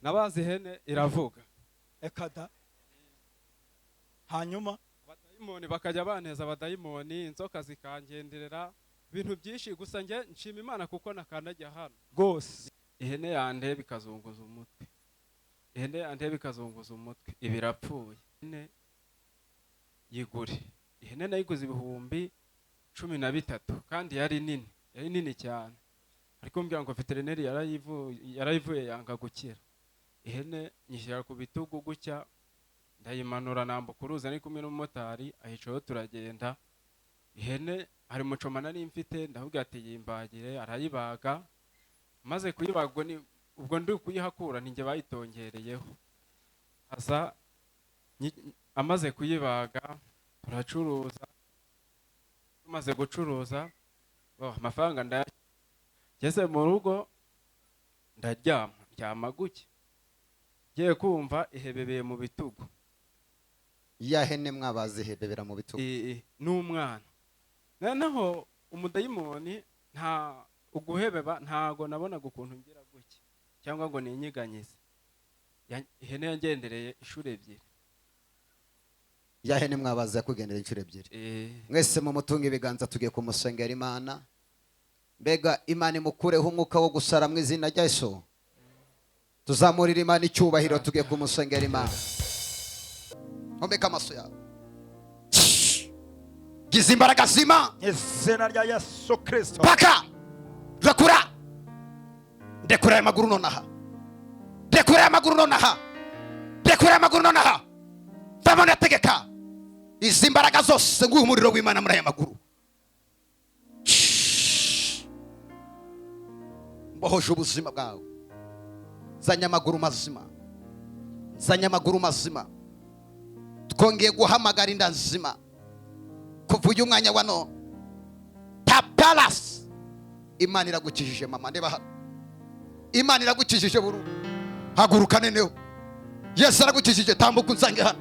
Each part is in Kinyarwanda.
nabazi ihene iravuga. ekada hanyuma Abadayimoni bakajya baneza, abadayimoni inzoka zikangenderera ibintu byinshi, gusa nje nshima Imana kuko nakandagiye hano rwose ihene yande bikazunguza umutwe, ihene yande bikazunguza umutwe, ibirapfuye. Ihene yigure, ihene nayiguze ibihumbi 13 kandi yari nini cyane, ariko mbwira ngo veterineri yarayivuye yanga gukira. Ihene nyishyira ku bitugu gutya, ndayimanura nambuka uruzi ari kumwe n'umumotari ahicayeho turagenda. Ihene hari mucoma nari mfite, ndavuga ati yimbagire, arayibaga. Maze kuyibagwa ubwo ndi kuyihakura ninjye bayitongereyeho. Asa amaze kuyibaga turacuruza, tumaze gucuruza amafaranga ndageze mu rugo ndaryama guke, ngiye kumva ihebebeye mu bitugu. ya hene mwabaze ihebebera mu bitugu n'umwana. Noneho umudayimoni nta uguhebeba, ntago nabonaga ukuntu ngira guke cyangwa ngo ninyiganyize. Ihene yangendereye inshuro 2. ya hene mwabaze yakugendera inshuro 2. Mwese mu mutunga ibiganza tugiye kumusengera Imana. Mbega Imana imukureho umwuka wo gusara mu izina rya Yesu. Tuzamurira Imana icyubahiro, tugiye kumusengera Imana. Ombeka amaso yawe, gize imbaraga zima izina rya Yesu Kristo. paka rakura, ndekura aya maguru nonaha, ndekura aya maguru nonaha, ndekura aya maguru nonaha. Ndabona tegeka izi mbaraga zose nguhe umuriro w'Imana muri aya maguru. Mbohoje ubuzima bwawe, zanya amaguru mazima, zanya amaguru mazima. Twongeye guhamagara inda nzima kuva uyu mwanya wa none. Tapalas, Imana iragukijije mama, ndeba hano. Imana iragukijije burundu, haguruka neneho. Yesu aragukijije, tambuka unsange hano.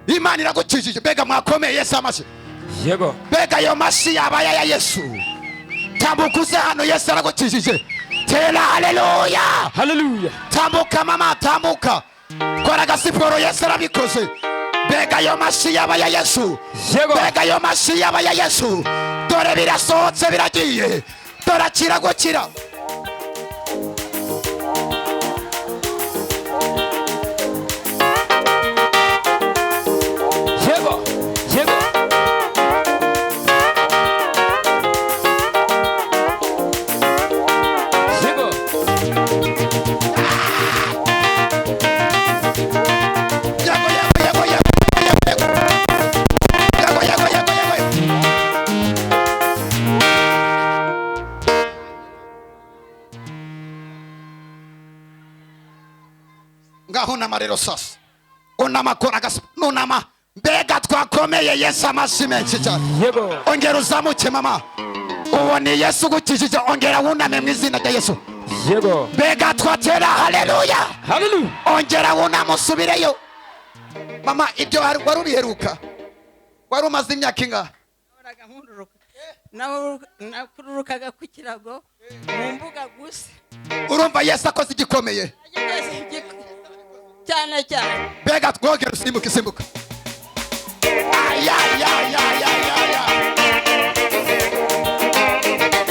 Imana iragukijije, mbega mwakomeye Yesu amashi. Yego. Mbega yo mashi yabaya ya Yesu. Tambuka uze hano, Yesu aragukijije. Tena haleluya. Haleluya. Tambuka mama, tambuka. Kora gasiporo, Yesu arabikoze. Mbega yo mashi yabaya Yesu. Yego. Mbega yo mashi yabaya Yesu. Dore birasohotse biragiye. Dore kiragukira. Yego. Yego. Yego. Yego yego yego yego. Yego yego yego yego. Ngaho namarero sasa. Unama kora gas nunama. Mbega twakomeye Yesu amashi menshi cyane. Yego. Ongera uzamuke mama. Uwo ni Yesu gukijije, ongera wuname mu izina rya Yesu. Yego. Mbega twatera haleluya. Haleluya. Ongera wuname usubireyo. Mama, ibyo wari ubiheruka? Wari umaze imyaka ingahe? nakururukaga ku kirago mu mbuga gusa. Urumva Yesu akoze igikomeye cyane cyane. Mbega twogera usimbuka simbuka.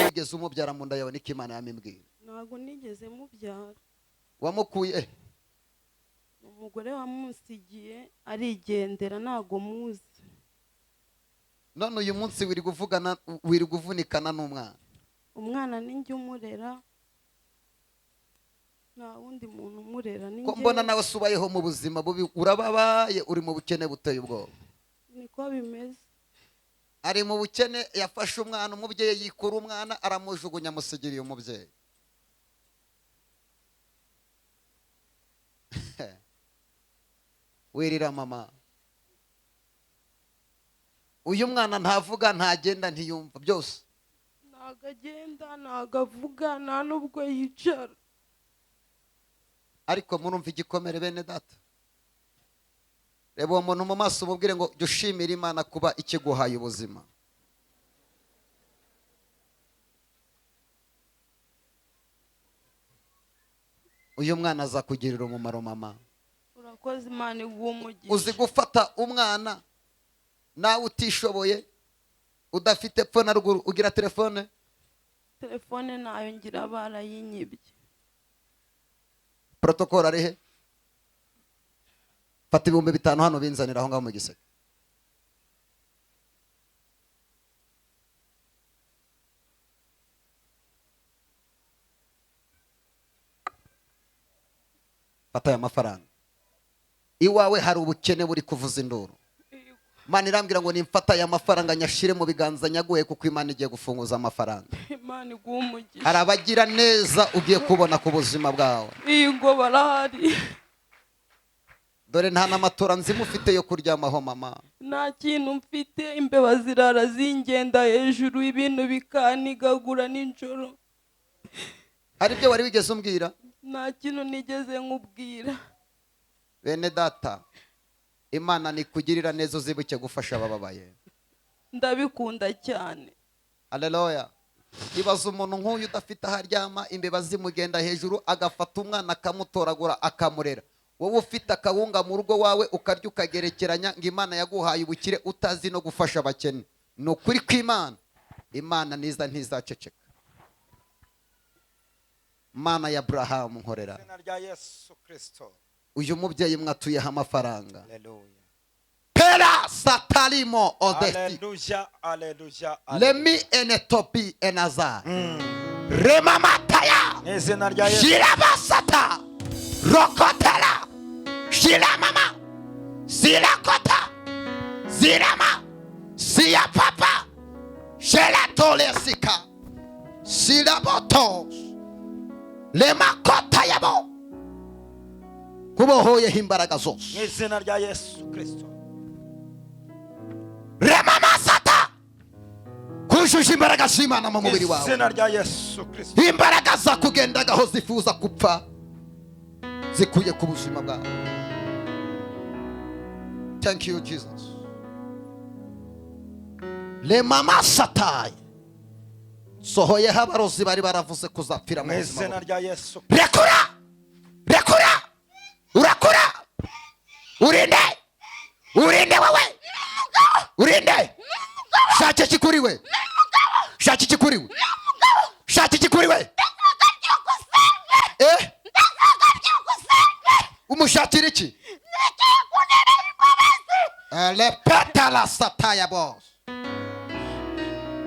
Ugeze umubyara mu nda yawe niko Imana yamimbwira. Ntabwo nigeze mubyara. Wamukuye Umugore wamunsigiye arigendera, ntago muzi. none uyu munsi wiri kuvunikana n'umwana. Umwana ninjye umurera, nta wundi muntu umurera ninjye. Ko mbona nawe subayeho mu buzima bubi, urababaye, uri mu bukene buteye ubwoba. Niko bimeze. Ari mu bukene, yafashe umwana, umubyeyi yikura umwana aramujugunya, amusigiriye umubyeyi. Wirira mama. Uyu mwana ntavuga, ntagenda, ntiyumva byose. Ntago agenda, ntago avuga, nta nubwo yicara. Ariko murumva igikomere bene data. Reba uwo muntu mu maso umubwire ngo jya ushimira Imana kuba ikiguhaye ubuzima. uyu mwana aza kugirira umumaro mama. urakoze Imana iguhe umugisha. Uzi gufata umwana nawe utishoboye udafite pfo na ruguru, ugira telefone? telefone nayo ngira barayinyibye. Protocol ari he? Fata 5,000 hano binzanira aho ngaho mu Giseke. Fata aya mafaranga. Iwawe hari ubukene buri kuvuza induru. Imana irambwira ngo nimfata aya mafaranga nyashire mu biganza nyaguhe, kuko Imana igiye gufunguza amafaranga. Imana iguhe umugisha. Hari abagira neza ugiye kubona ku buzima bwawe. Yego barahari. Dore nta n'amatora nzimu ufite yo kuryamaho mama. Nta kintu mfite, imbeba zirara zingenda hejuru, ibintu bikanigagura nijoro. Hari ibyo wari wigeze umbwira? Nta kintu nigeze nkubwira. Bene data, Imana nikugirira neza uzibuke gufasha abababaye. Ndabikunda cyane. Haleluya. Ibaza umuntu nk'uyu udafite aho aryama, imbeba zimugenda hejuru, agafata umwana akamutoragura akamurera. Wowe ufite akawunga mu rugo wawe ukarya ukagerekeranya, ngo Imana yaguhaye ubukire utazi no gufasha abakene. Ni ukuri kw'Imana, Imana niza ntizaceceka. Mana ya Abrahamu nkorera. Izina rya Yesu Kristo. Uyu mubyeyi mwatuyeho amafaranga. Haleluya. Pera satalimo odesti. Haleluya. Haleluya. Lemi enetopi enaza. Remamataya. Izina rya Yesu. Shirabasata. Rokotela. Shiramama. Sirakota. Zirama. Siya papa. Shelatolesika. Silabotos. Lemakota yabo. Kubohoyeho imbaraga zose. Izina rya Yesu Kristo. Remamasata. Kushusha imbaraga z'Imana mu mubiri wawe. Izina rya Yesu Kristo. Imbaraga zakugendagaho zifuza gupfa zikuye ku buzima bwawe. Thank you Jesus. Lemamasata. Sohoyeho abarozi bari baravuze kuzapfira mu buzima Izina bwawe. rya Yesu. Rekura! Rekura! Urakura! Urinde! Urinde wewe! Urinde! Shaka kikuriwe! Shaka kikuriwe! Shaka kikuriwe! Eh? Umushakira iki? Le petala sataya boss.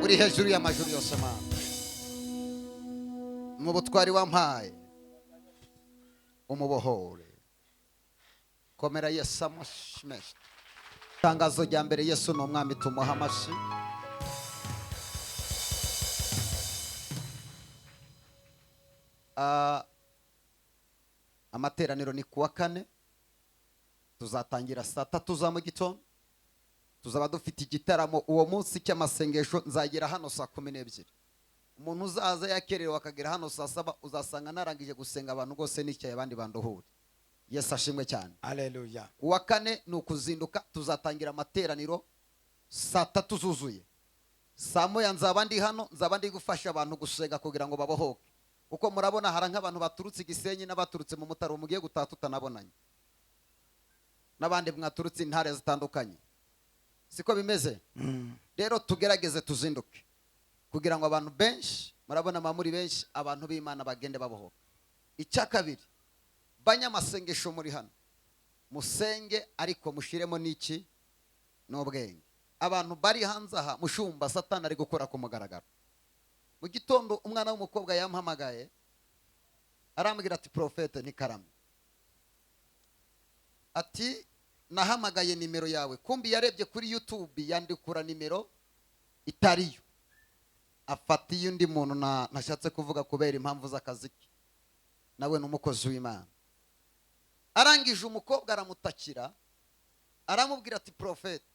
Uri hejuru y'amajuru yose mana. Mu butwari wampaye umubohore. Komera Yesu amushimeshe. Tangazo rya mbere, Yesu ni umwami, tumuha amashyi. Amateraniro ni kuwa 4, tuzatangira saa 3 za mu gitondo. Tuzaba dufite igitaramo uwo munsi cy'amasengesho, nzagera hano saa 12. Umuntu uzaza yakererewe akagera hano saa 7, uzasanga narangije gusenga abantu rwose n'icyaye abandi banduhure. Yesu ashimwe cyane. Haleluya. Kuwa 4 ni ukuzinduka, tuzatangira amateraniro saa 3 zuzuye. Saa 1 nzaba ndi hano, nzaba ndi gufasha abantu gusenga kugira ngo babohoke. Uko murabona hari nk'abantu baturutse Gisenyi n'abaturutse mu Mutaro mugiye gutaha tutanabonanye. N'abandi mwaturutse intare zitandukanye. Siko bimeze? Rero tugerageze tuzinduke kugira ngo abantu benshi, murabona muri benshi, abantu b'Imana bagende babohoka. Icya kabiri, banyamasengesho muri hano, musenge ariko mushiremo n'iki? N'ubwenge. Abantu bari hanze aha, mushumba Satani ari gukora ku mugaragaro. Mu gitondo umwana w'umukobwa yampamagaye arambwira ati profete ntikarame. Ati nahamagaye nimero yawe, kumbi yarebye kuri YouTube yandikura nimero itariyo. Afatiye undi muntu nashatse kuvuga kubera impamvu z'akazi ke. Nawe n'umukozi w'Imana. Arangije umukobwa aramutakira, aramubwira ati profete,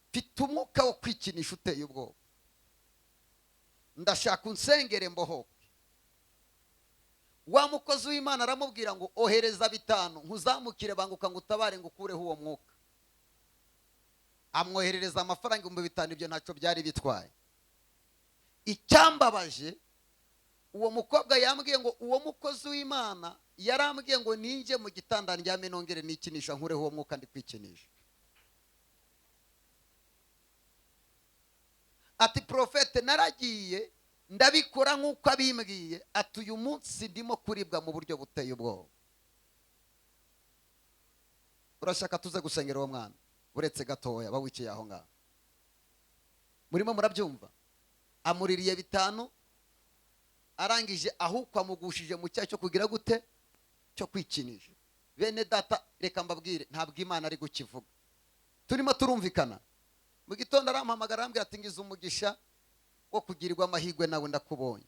mfite umwuka wo kwikinisha uteye ubwoba. Ndashaka unsengere mbohoke. Wa mukozi w'Imana aramubwira ngo ohereza 5 nkuzamukire banguka ngo utabare ngo ukureho uwo mwuka. Amwoherereza amafaranga 5,000, ibyo ntacyo byari bitwaye. Icyambabaje uwo mukobwa yambwiye ngo uwo mukozi w'Imana yarambwiye ngo ninjye mu gitanda ndyame nongere nikinisha nkureho uwo mwuka ndi kwikinisha. Ati profete naragiye ndabikora nk'uko abimbwiye, ati uyu munsi ndimo kuribwa mu buryo buteye ubwoba. Urashaka tuze gusengera uwo mwana uretse gatoya bawikiye aho ngaho? Murimo murabyumva? Amuririye 5 arangije ahubwo amugushije mu cyaha cyo kugira gute, cyo kwikinisha. Bene data reka mbabwire, ntabwo Imana ari gukivuga, turimo turumvikana. Mu gitondo arampamagara arambwira ati ngize umugisha wo kugirirwa amahirwe nawe ndakubonye.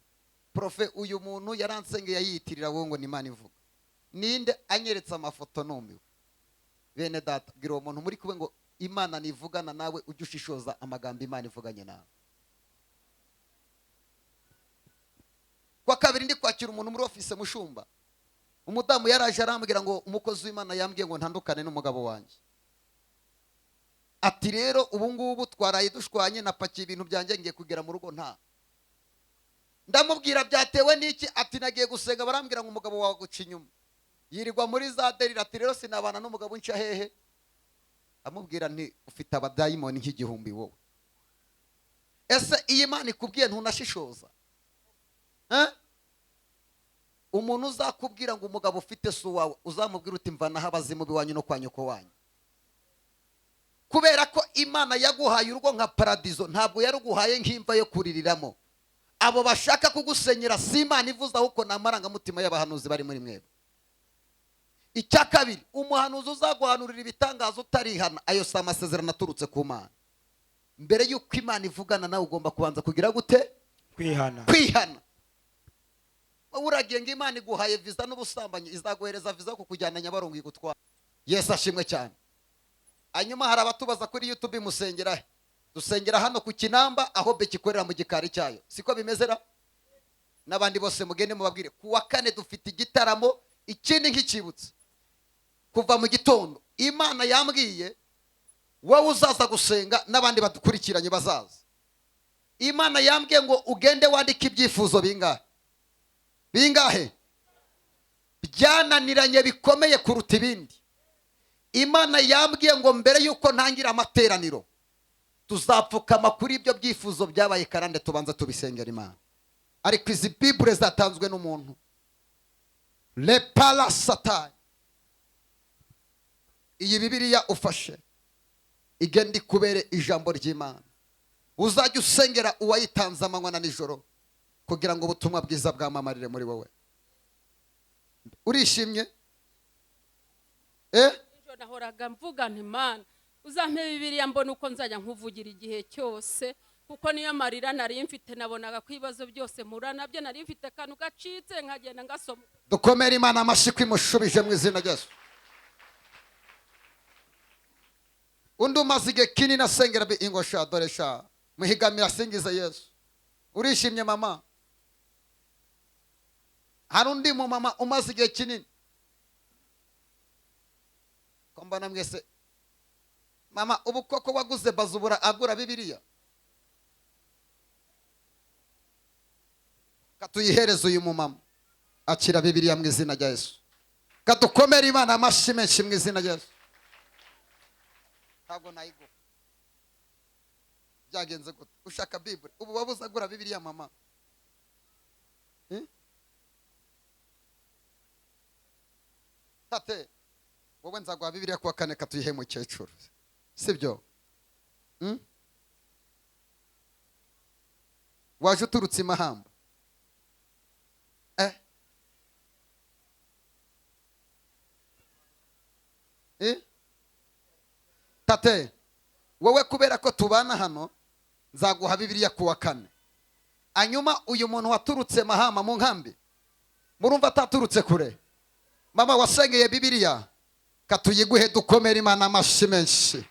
Profe uyu muntu yaransengeye yiyitirira wowe ngo ni Imana ivuga. Ninde anyeretse amafoto numiwe? Bene data bwira uwo muntu muri kube ngo Imana nivugana nawe ujye ushishoza amagambo Imana ivuganye nawe. Kwa kabiri ndi kwakira umuntu muri office mushumba, umudamu yaraje arambwira ngo umukozi w'Imana yambwiye ngo ntandukane n'umugabo wanjye. Ati rero ubu ngubu twaraye dushwanye napakiye ibintu byanjye ngiye kugera mu rugo nta. Ndamubwira byatewe n'iki? Ati nagiye gusenga barambwira ngo umugabo wawe guca inyuma, yirirwa muri za derira. Ati rero sinabana n'umugabo nca hehe? Amubwira nti ufite abadayimoni nk'igihumbi wowe. Ese iyi Imana ikubwiye ntunashishoza? Umuntu uzakubwira ngo umugabo ufite so wawe uzamubwira uti mvanaho abazimu biwanyu no kwa nyoko wanyu. Kubera ko Imana yaguhaye urugo nka paradizo, ntabwo yaruguhaye nk'imva yo kuririramo. Abo bashaka kugusenyera si Imana ivuze, ahubwo n'amarangamutima y'abahanuzi bari muri mwebwe. Icya kabiri, umuhanuzi uzaguhanurira ibitangazo utarihana, ayo si amasezerano aturutse ku Mana. Mbere y'uko Imana ivugana nawe ugomba kubanza kugira gute? Kwihana. Uragiye ngo Imana iguhaye visa n'ubusambanyi, izaguhereza visa yo kukujyana Nyabarongo igutwara. Yesu ashimwe cyane. Hanyuma hari abatubaza kuri YouTube musengera he? Dusengera hano ku Kinamba aho bekikorera mu gikari cyayo. Siko bimezera? N'abandi bose mugende mubabwire kuwa 4 dufite igitaramo ikindi nk'ikibutse. Kuva mu gitondo Imana yambwiye wowe uzaza gusenga n'abandi badukurikiranye bazaza. Imana yambwiye ngo ugende wandike ibyifuzo bingahe byananiranye bikomeye kuruta ibindi. Imana yambwiye ngo mbere yuko ntangira amateraniro tuzapfukama kuri ibyo byifuzo byabaye karande tubanza tubisengera Imana. Ariko izi Bible zatanzwe n'umuntu le palasata. Iyi Bibiliya ufashe igenda ikubere ijambo ry'Imana, uzajya usengera uwayitanze amanywa na nijoro kugira ngo ubutumwa bwiza bwamamarire muri wowe. Urishimye? Nahoraga mvuga nti Mana uzampe Bibiliya mbona uko nzajya nkuvugira igihe cyose, kuko niyo marira nari mfite nabonaga ko ibibazo byose mura nabyo nari mfite kantu gacitse nkagenda ngasoma. Dukomere Imana amashyi kwimushubije mu izina rya Yesu. Undi umaze igihe kinini asengera ingosha doresha muhigamira asingiza Yesu. Urishimye mama? Hari undi mu mama umaze igihe kinini kombana mwese mama ubu koko waguze bazubura agura Bibiliya? Katuyihereza uyu mu mama akira Bibiliya mu izina rya Yesu. Kadukomere Imana amashyi menshi mu izina rya Yesu. Ntabwo nayigo byagenze gute? Ushaka Bible ubu wabuze agura Bibiliya mama? Tate wowe nzaguha Bibiliya kuwa 4 katuyihe mu cyecuru, sibyo? Waje uturutse imahamba Tate wowe kubera ko tubana hano nzaguha Bibiliya kuwa 4. Anyuma uyu muntu waturutse mahama mu nkambi murumva ataturutse kure, mama wasengeye Bibiliya katuyiguhe. Dukomere Imana amashyi menshi.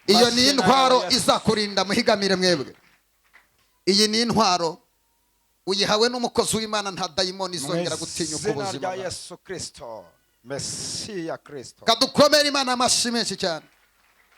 Iyo ni intwaro izakurinda muhigamire mwebwe. Iyi ni intwaro uyihawe n'umukozi w'Imana, nta dayimoni izongera gutinyuka ubuzima. Yesu Kristo, Mesiya Kristo. Kadukomere Imana amashyi menshi cyane.